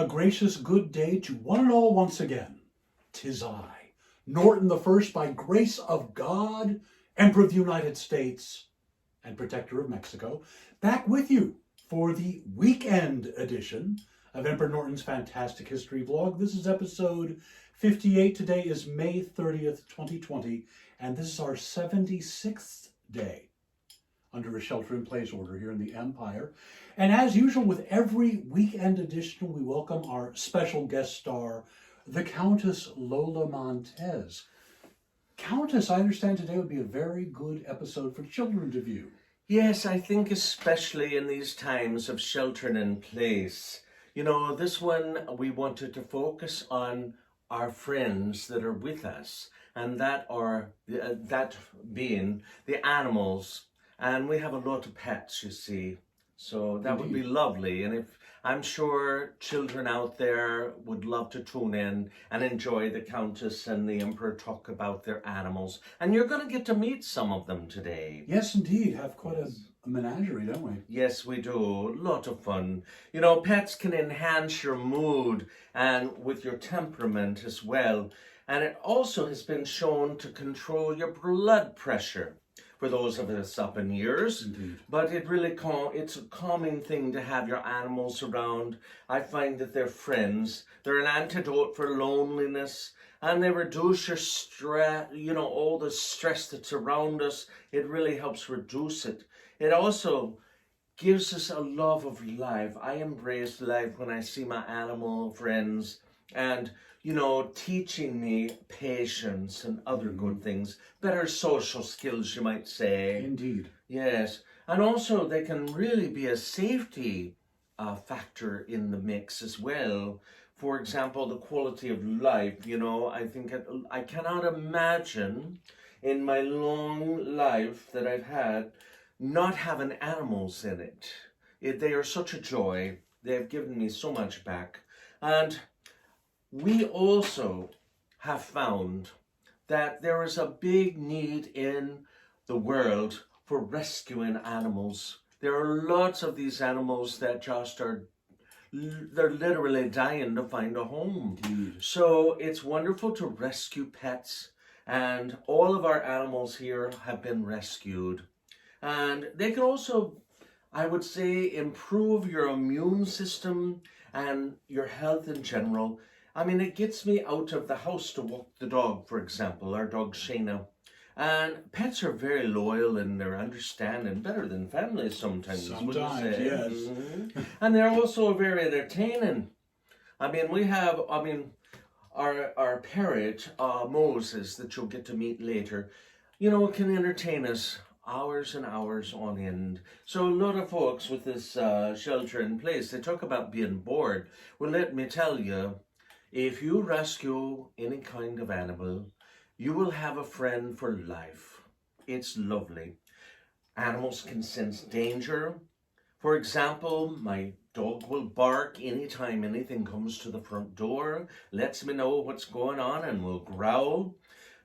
A gracious good day to one and all once again. 'Tis I, Norton the First, by grace of God, Emperor of the United States and Protector of Mexico, back with you for the weekend edition of Emperor Norton's Fantastic History Vlog. This is episode 58. Today is May 30th, 2020, and this is our 76th day under a shelter-in-place order here in the Empire. And as usual, with every weekend edition, we welcome our special guest star, the Countess Lola Montez. Countess, I understand today would be a very good episode for children to view. Yes, I think especially in these times of sheltering in place. You know, this one we wanted to focus on our friends that are with us, and that being the animals. And we have a lot of pets, you see, so that would be lovely. And if I'm sure children out there would love to tune in and enjoy the Countess and the Emperor talk about their animals. And you're going to get to meet some of them today. Yes, indeed. Have quite a menagerie, don't we? Yes, we do. A lot of fun. You know, pets can enhance your mood and with your temperament as well. And it also has been shown to control your blood pressure for those of us up in years. Indeed. But it's a calming thing to have your animals around. I find that they're friends. They're an antidote for loneliness, and they reduce your stress, you know, all the stress that's around us. It really helps reduce it. It also gives us a love of life. I embrace life when I see my animal friends and, you know, teaching me patience and other good things. Better social skills, you might say. Indeed. Yes. And also they can really be a safety factor in the mix as well. For example, the quality of life, you know, I cannot imagine in my long life that I've had not having animals in it. They are such a joy. They have given me so much back. And we also have found that there is a big need in the world for rescuing animals. There are lots of these animals that just they're literally dying to find a home. Indeed. So it's wonderful to rescue pets, and all of our animals here have been rescued. And they can also, I would say, improve your immune system and your health in general. I mean, it gets me out of the house to walk the dog, for example, our dog Shana. And pets are very loyal and they're understanding, better than families sometimes, wouldn't you say? Yes. Mm-hmm. And they're also very entertaining. I mean, our parrot, Moses, that you'll get to meet later, you know, can entertain us hours and hours on end. So a lot of folks with this shelter in place, they talk about being bored. Well, let me tell you, if you rescue any kind of animal, you will have a friend for life. It's lovely. Animals can sense danger. For example, my dog will bark anytime anything comes to the front door, lets me know what's going on, and will growl.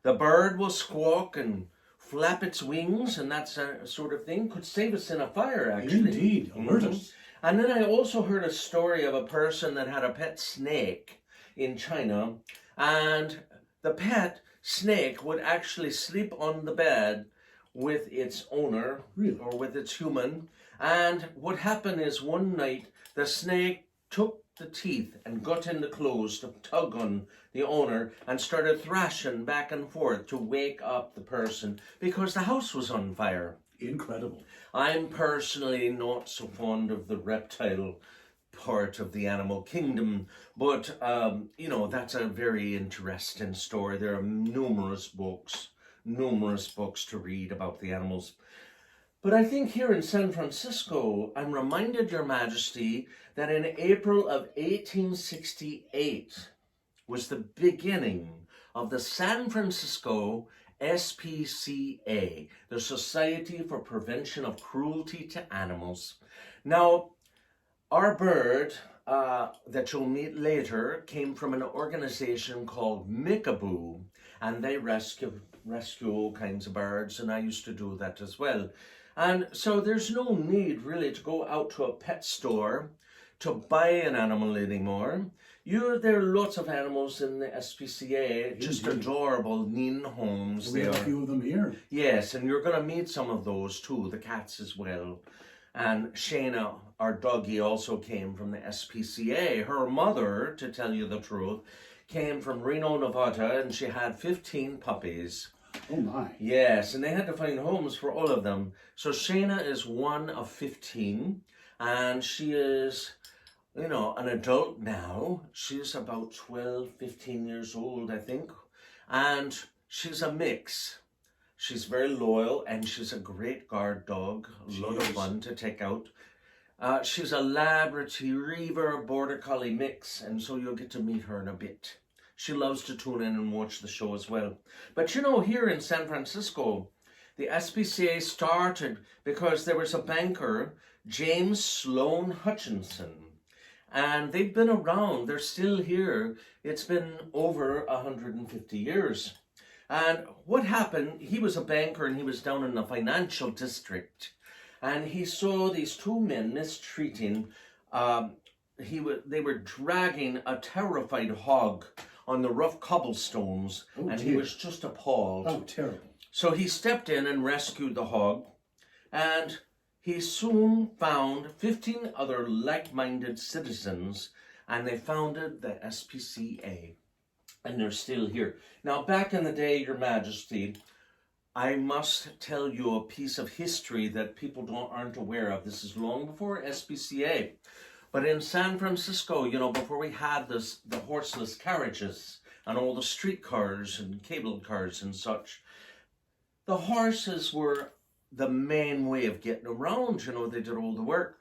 The bird will squawk and flap its wings, and that sort of thing could save us in a fire, actually. Indeed. Alert us. And then I also heard a story of a person that had a pet snake in China, and the pet snake would actually sleep on the bed with its owner, Really? or with its human. And what happened is one night the snake took the teeth and got in the clothes to tug on the owner and started thrashing back and forth to wake up the person because the house was on fire. Incredible. I'm personally not so fond of the reptile part of the animal kingdom, but you know, that's a very interesting story. There are numerous books to read about the animals. But I think here in San Francisco, I'm reminded, Your Majesty, that in April of 1868 was the beginning of the San Francisco SPCA, the Society for Prevention of Cruelty to Animals. Now, our bird that you'll meet later came from an organization called Mickaboo, and they rescue all kinds of birds, and I used to do that as well. And so there's no need really to go out to a pet store to buy an animal anymore. There are lots of animals in the SPCA, just Indeed. adorable, neat homes. We They have a are. few of them here. Yes, and you're going to meet some of those too, the cats as well. And Shana, our doggie, also came from the SPCA. Her mother, to tell you the truth, came from Reno, Nevada, and she had 15 puppies. Oh my. Yes, and they had to find homes for all of them. So Shana is one of 15, and she is, an adult now. She's about 12, 15 years old, I think. And she's a mix. She's very loyal, and she's a great guard dog. A lot of fun to take out. She's a Lab Retriever Border Collie mix, and so you'll get to meet her in a bit. She loves to tune in and watch the show as well. But here in San Francisco, the SPCA started because there was a banker, James Sloan Hutchinson. And they've been around. They're still here. It's been over 150 years. And what happened, he was a banker and he was down in the financial district. And he saw these two men mistreating, they were dragging a terrified hog on the rough cobblestones, and he was just appalled. Oh, terrible. So he stepped in and rescued the hog, and he soon found 15 other like-minded citizens, and they founded the SPCA, and they're still here. Now, back in the day, Your Majesty, I must tell you a piece of history that people aren't aware of. This is long before SPCA. But in San Francisco, before we had the horseless carriages and all the streetcars and cable cars and such, the horses were the main way of getting around. They did all the work.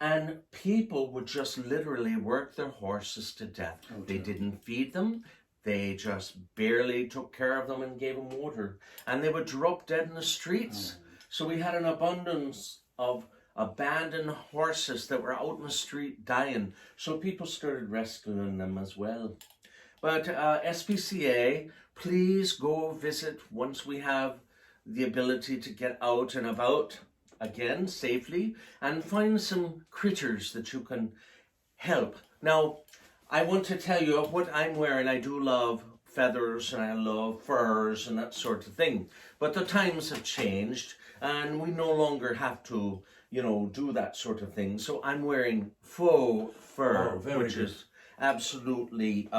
And people would just literally work their horses to death. Oh, they didn't feed them. They just barely took care of them and gave them water. And they would drop dead in the streets. So we had an abundance of abandoned horses that were out in the street dying. So people started rescuing them as well. But SPCA, please go visit once we have the ability to get out and about again safely and find some critters that you can help. Now, I want to tell you what I'm wearing. I do love feathers and I love furs and that sort of thing. But the times have changed and we no longer have to, do that sort of thing. So I'm wearing faux fur, which is absolutely,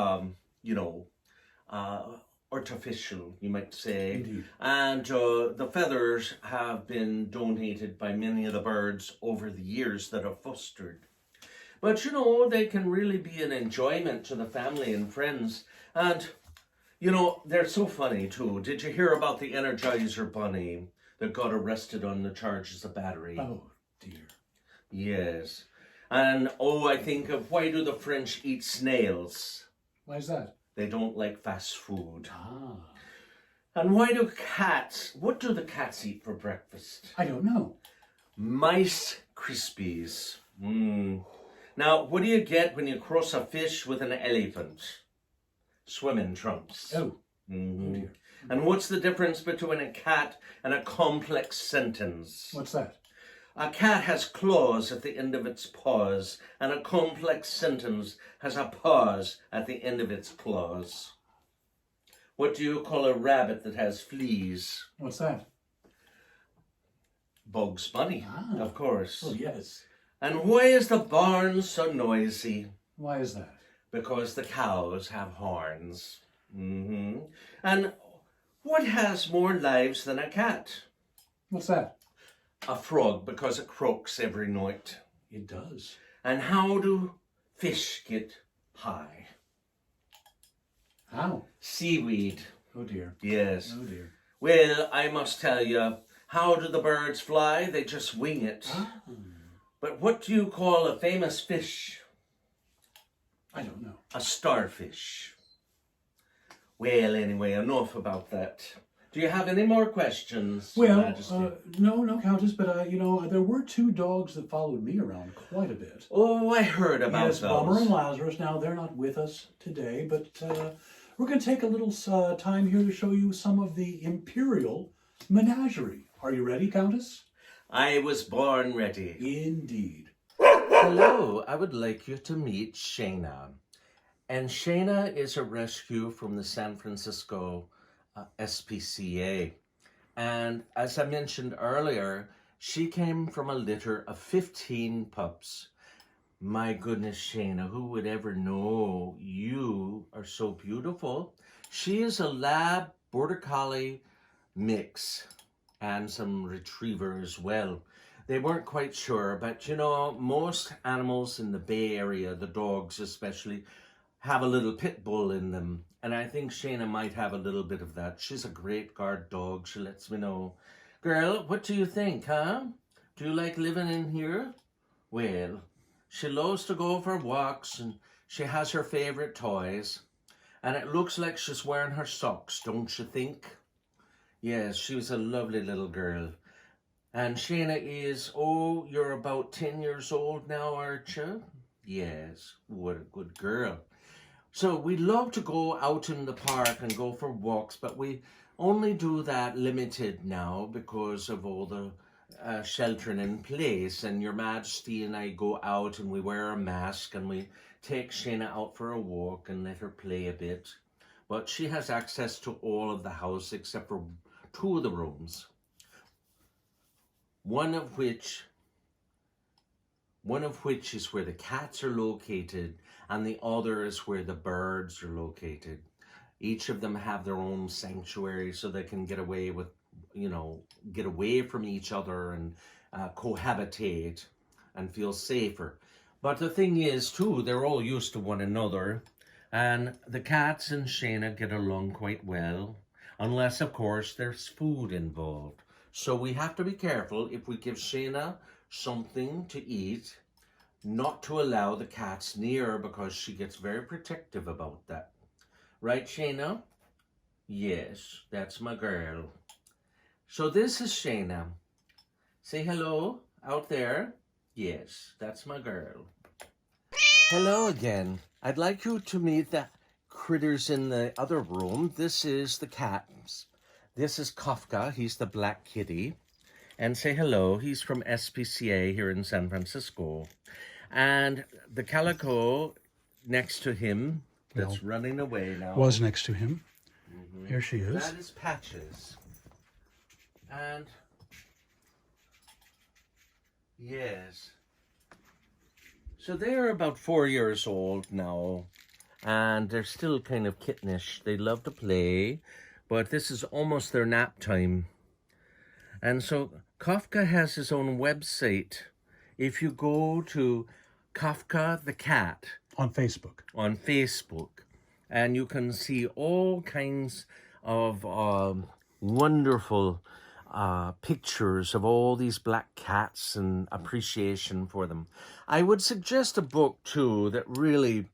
artificial, you might say. Indeed. And the feathers have been donated by many of the birds over the years that have fostered. But, they can really be an enjoyment to the family and friends. And, they're so funny, too. Did you hear about the Energizer Bunny that got arrested on the charges of battery? Oh, dear. Yes. And, I think of, why do the French eat snails? Why is that? They don't like fast food. Ah. And what do the cats eat for breakfast? I don't know. Mice Krispies. Now, what do you get when you cross a fish with an elephant? Swimming trunks. Oh. Oh dear. And what's the difference between a cat and a complex sentence? What's that? A cat has claws at the end of its paws, and a complex sentence has a pause at the end of its claws. What do you call a rabbit that has fleas? What's that? Bugs Bunny, of course. Oh, yes. And why is the barn so noisy? Why is that? Because the cows have horns. And what has more lives than a cat? What's that? A frog, because it croaks every night. It does. And how do fish get high? How? Seaweed. Oh dear. Yes. Oh dear. Well, I must tell you, how do the birds fly? They just wing it. But what do you call a famous fish? I don't know. A starfish. Well, anyway, enough about that. Do you have any more questions, Your Well, Majesty? no, Countess, but, there were two dogs that followed me around quite a bit. Oh, I heard about Yes, those. Bummer and Lazarus. Now, they're not with us today, but we're going to take a little time here to show you some of the Imperial Menagerie. Are you ready, Countess? I was born ready. Indeed. Hello, I would like you to meet Shana. And Shana is a rescue from the San Francisco SPCA. And as I mentioned earlier, she came from a litter of 15 pups. My goodness, Shana, who would ever know you are so beautiful? She is a lab border collie mix and some retriever as well. They weren't quite sure, but you know, most animals in the Bay Area, the dogs especially, have a little pit bull in them. And I think Shana might have a little bit of that. She's a great guard dog. She lets me know. Girl, what do you think, huh? Do you like living in here? Well, she loves to go for walks and she has her favorite toys. And it looks like she's wearing her socks, don't you think? Yes, she was a lovely little girl. And Shana is, oh, you're about 10 years old now, aren't you? Yes, what a good girl. So we love to go out in the park and go for walks, but we only do that limited now because of all the sheltering in place. And Your Majesty and I go out and we wear a mask and we take Shana out for a walk and let her play a bit. But she has access to all of the house except for 2 of the rooms. One of which is where the cats are located, and the other is where the birds are located. Each of them have their own sanctuary so they can get away with, get away from each other and cohabitate and feel safer. But the thing is, too, they're all used to one another, and the cats and Shana get along quite well, unless, of course, there's food involved. So we have to be careful if we give Shana something to eat, not to allow the cats near her because she gets very protective about that. Right, Shana? Yes, that's my girl. So this is Shana. Say hello out there. Yes, that's my girl. Hello again. I'd like you to meet the critters in the other room. This is the cats. This is Kafka. He's the black kitty. And say hello. He's from SPCA here in San Francisco. And the calico next to him, that's running away now. Was next to him. Mm-hmm. Here she is. That is Patches. And yes. So they're about 4 years old now. And they're still kind of kittenish. They love to play. But this is almost their nap time. And so Kafka has his own website. If you go to Kafka the Cat on Facebook, and you can see all kinds of wonderful pictures of all these black cats and appreciation for them. I would suggest a book too that really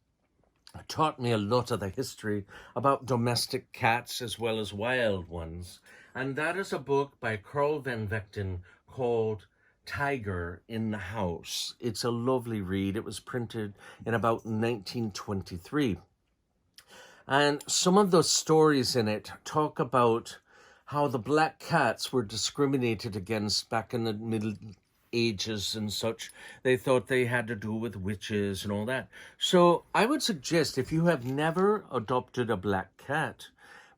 taught me a lot of the history about domestic cats as well as wild ones. And that is a book by Carl van Vechten called Tiger in the House. It's a lovely read. It was printed in about 1923. And some of those stories in it talk about how the black cats were discriminated against back in the Middle Ages and such. They thought they had to do with witches and all that. So I would suggest if you have never adopted a black cat,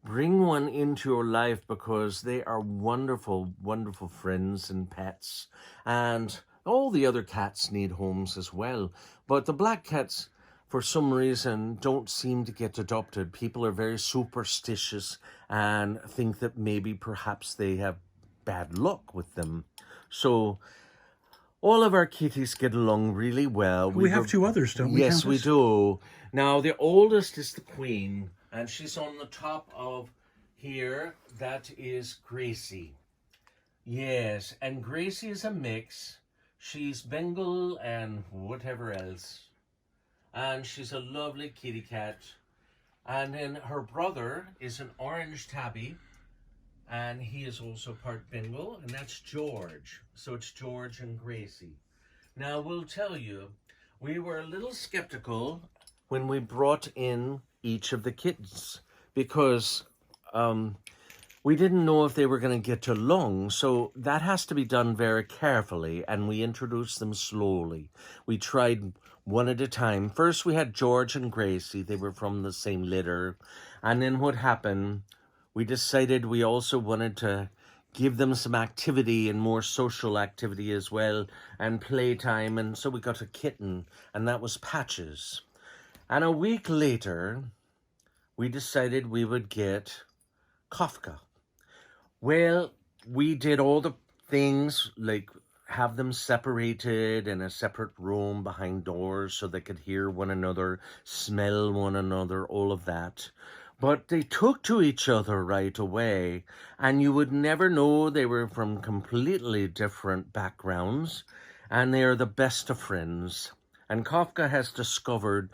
bring one into your life because they are wonderful, wonderful friends and pets. And all the other cats need homes as well. But the black cats, for some reason, don't seem to get adopted. People are very superstitious and think that maybe perhaps they have bad luck with them. So all of our kitties get along really well. We have 2 others, don't we? Yes, we do. Now, the oldest is the Queen, and she's on the top of here. That is Gracie. Yes, and Gracie is a mix. She's Bengal and whatever else. And she's a lovely kitty cat. And then her brother is an orange tabby. And he is also part Bengal, and that's George. So it's George and Gracie. Now, we'll tell you, we were a little skeptical when we brought in each of the kittens because we didn't know if they were going to get along, so that has to be done very carefully, and we introduced them slowly. We tried one at a time. First, we had George and Gracie. They were from the same litter. And then what happened, we decided we also wanted to give them some activity and more social activity as well, and playtime, and so we got a kitten, and that was Patches. And a week later, we decided we would get Kafka. Well, we did all the things, like have them separated in a separate room behind doors so they could hear one another, smell one another, all of that. But they took to each other right away, and you would never know they were from completely different backgrounds, and they are the best of friends. And Kafka has discovered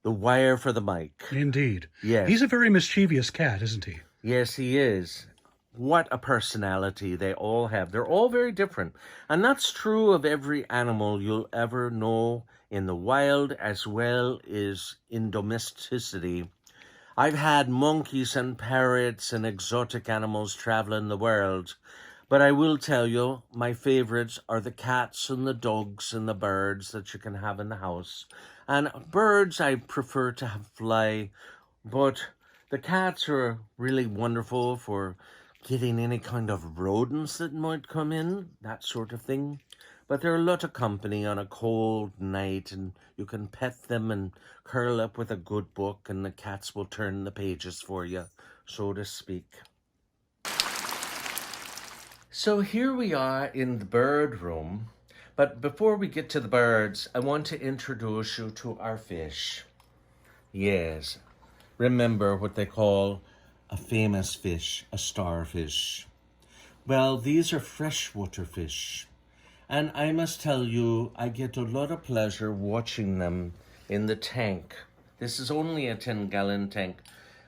the wire for the mic. Indeed. Yes. He's a very mischievous cat, isn't he? Yes, he is. What a personality they all have. They're all very different. And that's true of every animal you'll ever know in the wild as well as in domesticity. I've had monkeys and parrots and exotic animals traveling the world, but I will tell you, my favorites are the cats and the dogs and the birds that you can have in the house. And birds I prefer to have fly, but the cats are really wonderful for getting any kind of rodents that might come in, that sort of thing. But they're a lot of company on a cold night, and you can pet them and curl up with a good book, and the cats will turn the pages for you, so to speak. So here we are in the bird room, but before we get to the birds, I want to introduce you to our fish. Yes, remember what they call a famous fish, a starfish. Well, these are freshwater fish. And I must tell you, I get a lot of pleasure watching them in the tank. This is only a 10-gallon tank.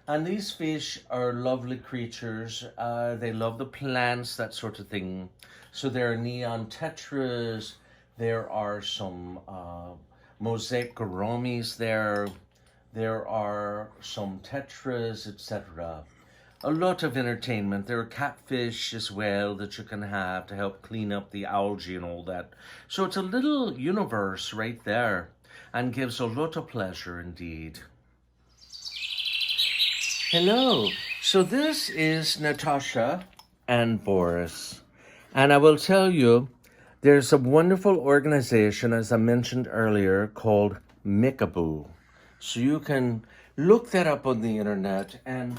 And these fish are lovely creatures. They love the plants, that sort of thing. So there are neon tetras. There are some mosaic gouramis there. There are some tetras, etc. A lot of entertainment. There are catfish as well that you can have to help clean up the algae and all that. So it's a little universe right there and gives a lot of pleasure indeed. Hello. So this is Natasha and Boris. And I will tell you, there's a wonderful organization, as I mentioned earlier, called Mickaboo. So you can look that up on the internet, and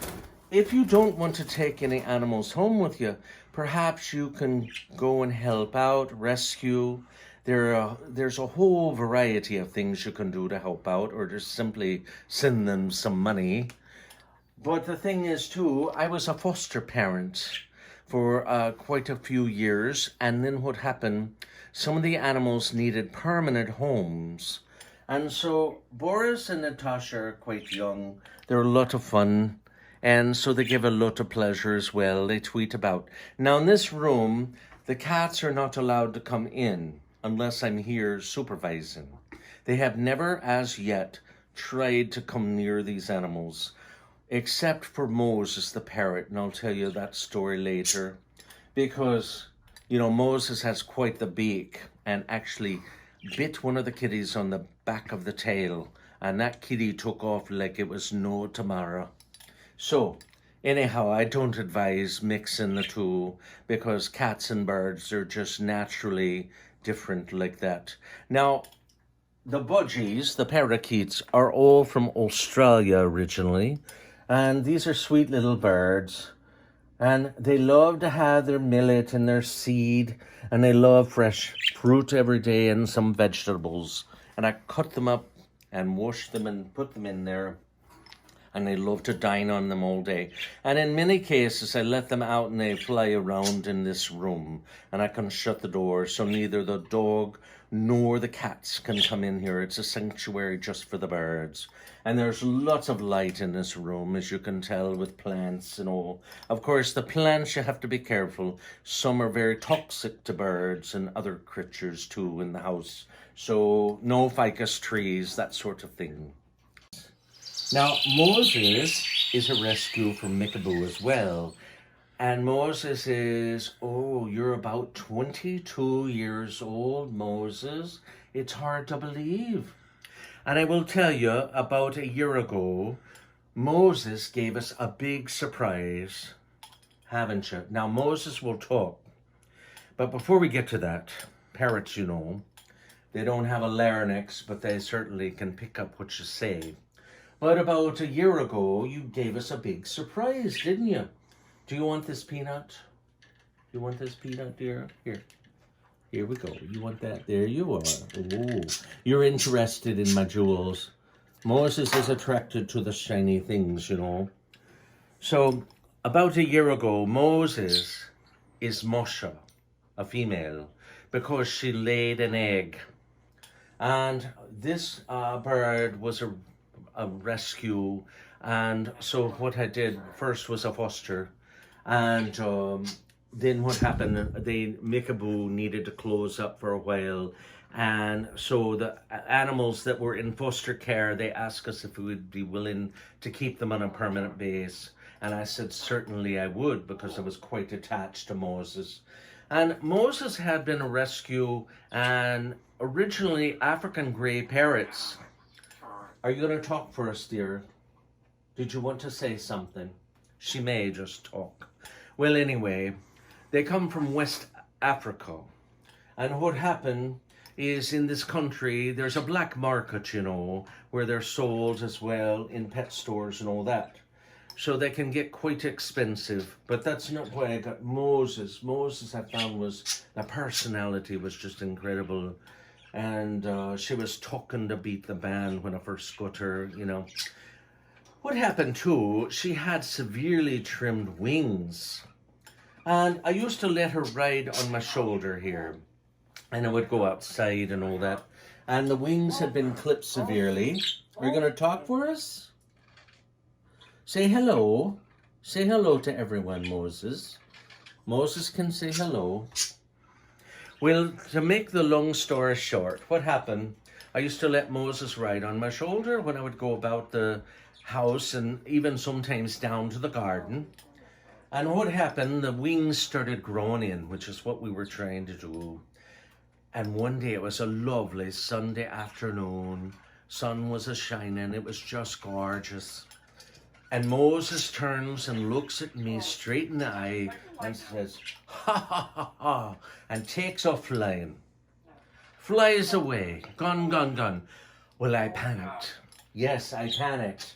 if you don't want to take any animals home with you, perhaps you can go and help out, rescue. There's a whole variety of things you can do to help out, or just simply send them some money. But the thing is, too, I was a foster parent for quite a few years, and then what happened, some of the animals needed permanent homes. And so Boris and Natasha are quite young. They're a lot of fun. And so they give a lot of pleasure as well. They tweet about. Now in this room, the cats are not allowed to come in unless I'm here supervising. They have never as yet tried to come near these animals, except for Moses the parrot. And I'll tell you that story later. Because, you know, Moses has quite the beak and actually bit one of the kitties on the back of the tail. And that kitty took off like it was no tomorrow. So, anyhow, I don't advise mixing the two because cats and birds are just naturally different like that. Now, the budgies, the parakeets, are all from Australia originally. And these are sweet little birds. And they love to have their millet and their seed. And they love fresh fruit every day and some vegetables. And I cut them up and wash them and put them in there. And they love to dine on them all day. And in many cases, I let them out and they fly around in this room. And I can shut the door so neither the dog nor the cats can come in here. It's a sanctuary just for the birds. And there's lots of light in this room, as you can tell, with plants and all. Of course, the plants, you have to be careful. Some are very toxic to birds and other creatures too in the house. So no ficus trees, that sort of thing. Now, Moses is a rescue from Mickaboo as well. And Moses is, oh, you're about 22 years old, Moses. It's hard to believe. And I will tell you, about a year ago, Moses gave us a big surprise, haven't you? Now, Moses will talk. But before we get to that, parrots, you know, they don't have a larynx, but they certainly can pick up what you say. But about a year ago, you gave us a big surprise, didn't you? Do you want this peanut? You want this peanut, dear? Here. Here we go. You want that? There you are. Oh, you're interested in my jewels. Moses is attracted to the shiny things, you know. So, about a year ago, Moses is Moshe, a female, because she laid an egg. And this bird was a rescue. And so what I did first was a foster. And then what happened, the Mikabu needed to close up for a while. And so the animals that were in foster care, they asked us if we would be willing to keep them on a permanent base. And I said, certainly I would, because I was quite attached to Moses. And Moses had been a rescue, and originally African grey parrots. Are you going to talk for us, dear? Did you want to say something? She may just talk. Well, anyway, they come from West Africa. And what happened is, in this country, there's a black market, you know, where they're sold as well in pet stores and all that. So they can get quite expensive, but that's not why I got Moses. Moses, I found, was, the personality was just incredible. And she was talking to beat the band when I first got her, you know. What happened too, she had severely trimmed wings. And I used to let her ride on my shoulder here. And I would go outside and all that. And the wings had been clipped severely. Are you going to talk for us? Say hello. Say hello to everyone, Moses. Moses can say hello. Well, to make the long story short, what happened, I used to let Moses ride on my shoulder when I would go about the house and even sometimes down to the garden. And what happened, the wings started growing in, which is what we were trying to do. And one day, it was a lovely Sunday afternoon. Sun was a-shining. It was just gorgeous. And Moses turns and looks at me straight in the eye and says, ha, ha, ha, ha, and takes off flying. Flies away. Gone, gone, gone. Well, I panicked. Yes, I panicked.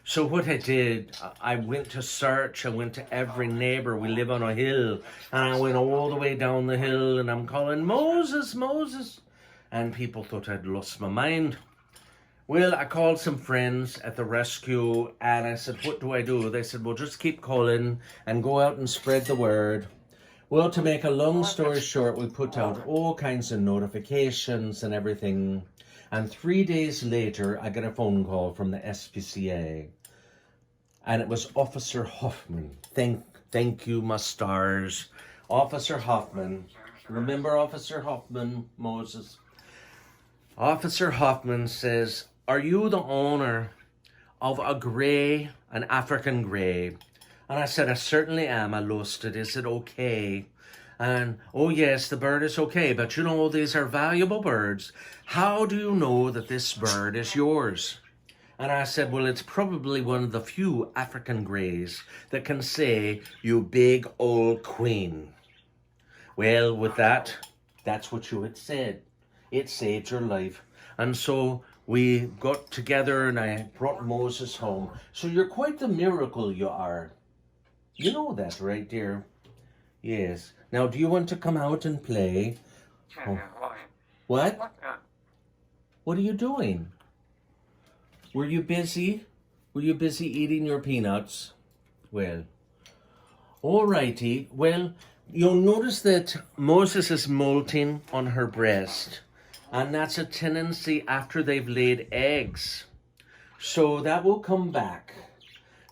So what I did, I went to search. I went to every neighbor. We live on a hill. And I went all the way down the hill and I'm calling, Moses, Moses. And people thought I'd lost my mind. Well, I called some friends at the rescue and I said, what do I do? They said, well, just keep calling and go out and spread the word. Well, to make a long story short, we put out all kinds of notifications and everything. And 3 days later, I got a phone call from the SPCA. And it was Officer Hoffman. Thank you, my stars. Officer Hoffman. Remember Officer Hoffman, Moses? Officer Hoffman says, are you the owner of a grey, an African grey? And I said, I certainly am. I lost it. Is it okay? And, oh yes, the bird is okay, but you know, these are valuable birds. How do you know that this bird is yours? And I said, well, it's probably one of the few African greys that can say, you big old queen. Well, with that, that's what you had said. It saved your life. And so we got together and I brought Moses home. So you're quite the miracle, you are. You know that, right, dear? Yes. Now, do you want to come out and play? Oh. What? What are you doing? Were you busy? Were you busy eating your peanuts? Well, all righty. Well, you'll notice that Moses is molting on her breast. And that's a tendency after they've laid eggs. So that will come back.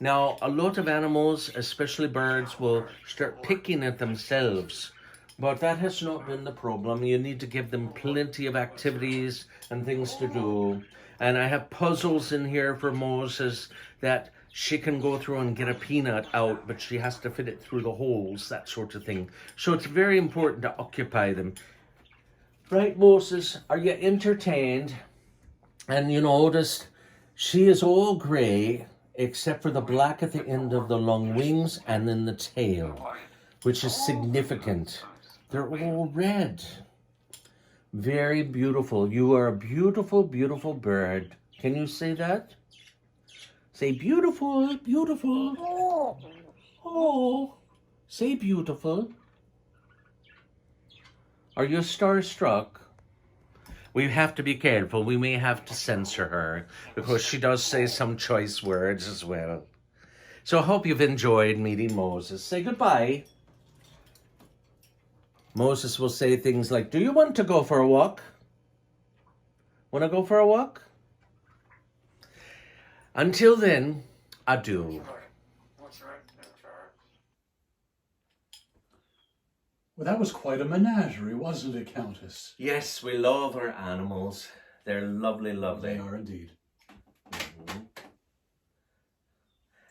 Now, a lot of animals, especially birds, will start picking at themselves. But that has not been the problem. You need to give them plenty of activities and things to do. And I have puzzles in here for Moses that she can go through and get a peanut out, but she has to fit it through the holes, that sort of thing. So it's very important to occupy them. Right, Moses, are you entertained? And you noticed she is all grey, except for the black at the end of the long wings and then the tail, which is significant. They're all red. Very beautiful. You are a beautiful, beautiful bird. Can you say that? Say beautiful, beautiful. Oh, say beautiful. Are you starstruck? We have to be careful. We may have to censor her because she does say some choice words as well. So I hope you've enjoyed meeting Moses. Say goodbye. Moses will say things like, do you want to go for a walk? Want to go for a walk? Until then, adieu. Well, that was quite a menagerie, wasn't it, Countess? Yes, we love our animals. They're lovely, lovely. They are indeed. Mm-hmm.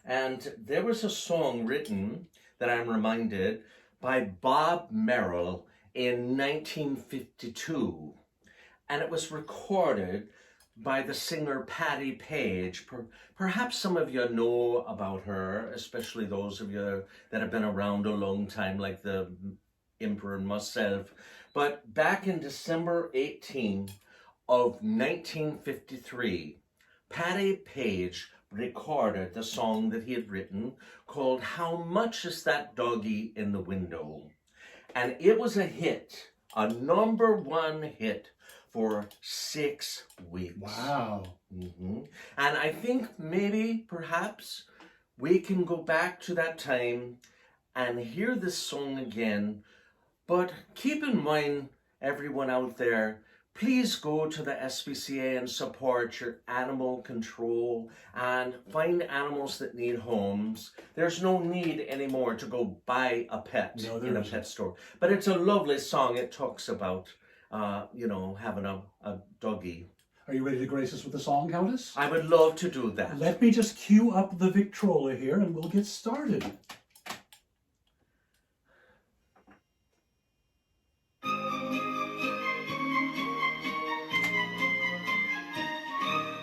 And there was a song written that I'm reminded by Bob Merrill in 1952. And it was recorded by the singer Patti Page. Perhaps some of you know about her, especially those of you that have been around a long time, like the Emperor and myself. But back in December 18 of 1953, Patti Page recorded the song that he had written called How Much Is That Doggy in the Window? And it was a hit, a #1 hit for 6 weeks. Wow. Mm-hmm. And I think maybe, perhaps, we can go back to that time and hear this song again. But keep in mind, everyone out there, please go to the SPCA and support your animal control and find animals that need homes. There's no need anymore to go buy a pet in a pet store. But it's a lovely song. It talks about, having a doggy. Are you ready to grace us with the song, Countess? I would love to do that. Let me just cue up the Victrola here and we'll get started.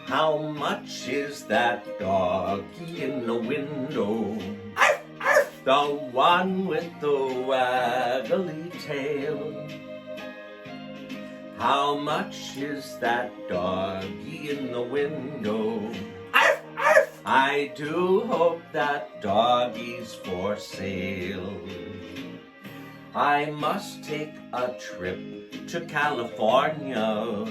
How much is that doggy in the window? The one with the waggly tail. How much is that doggy in the window? I do hope that doggy's for sale. I must take a trip to California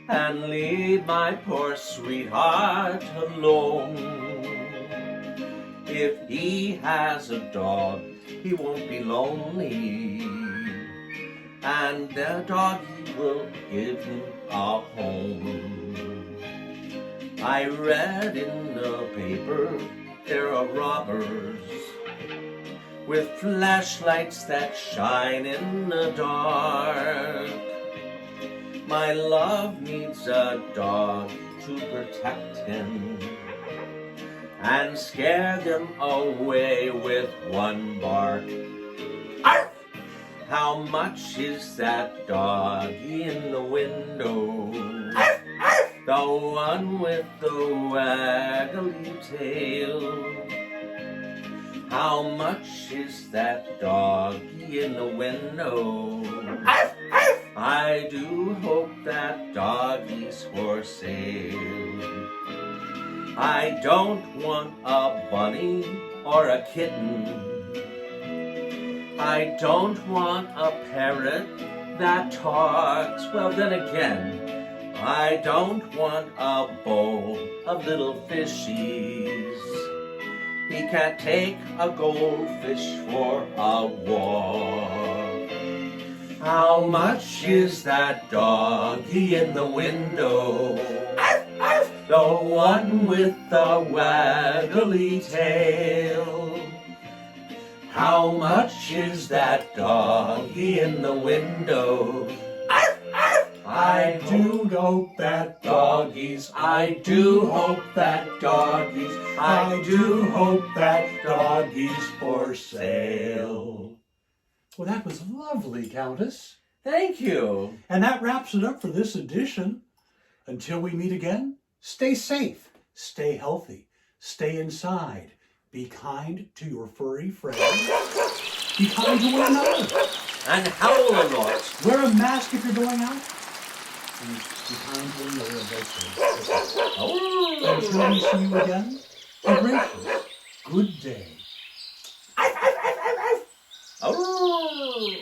and leave my poor sweetheart alone. If he has a dog, he won't be lonely, and the doggy will give him a home. I read in the paper there are robbers with flashlights that shine in the dark. My love needs a dog to protect him and scare them away with one bark. Arf! How much is that doggy in the window? Arf! Arf! The one with the waggly tail. How much is that doggy in the window? Arf! Arf! I do hope that doggy's for sale. I don't want a bunny or a kitten. I don't want a parrot that talks. Well, then again, I don't want a bowl of little fishies. He can't take a goldfish for a walk. How much is that doggy in the window? The one with the waggly tail. How much is that doggy in the window? I I do hope that doggies, I do hope that doggies, I do hope that doggies for sale. Well, that was lovely, Countess. Thank you. And that wraps it up for this edition. Until we meet again, stay safe, stay healthy, stay inside, be kind to your furry friends, be kind to one another. And howl a lot. Wear a mask if you're going out. And be kind to one another, as I say. Until we see you again, a gracious good day. Howl.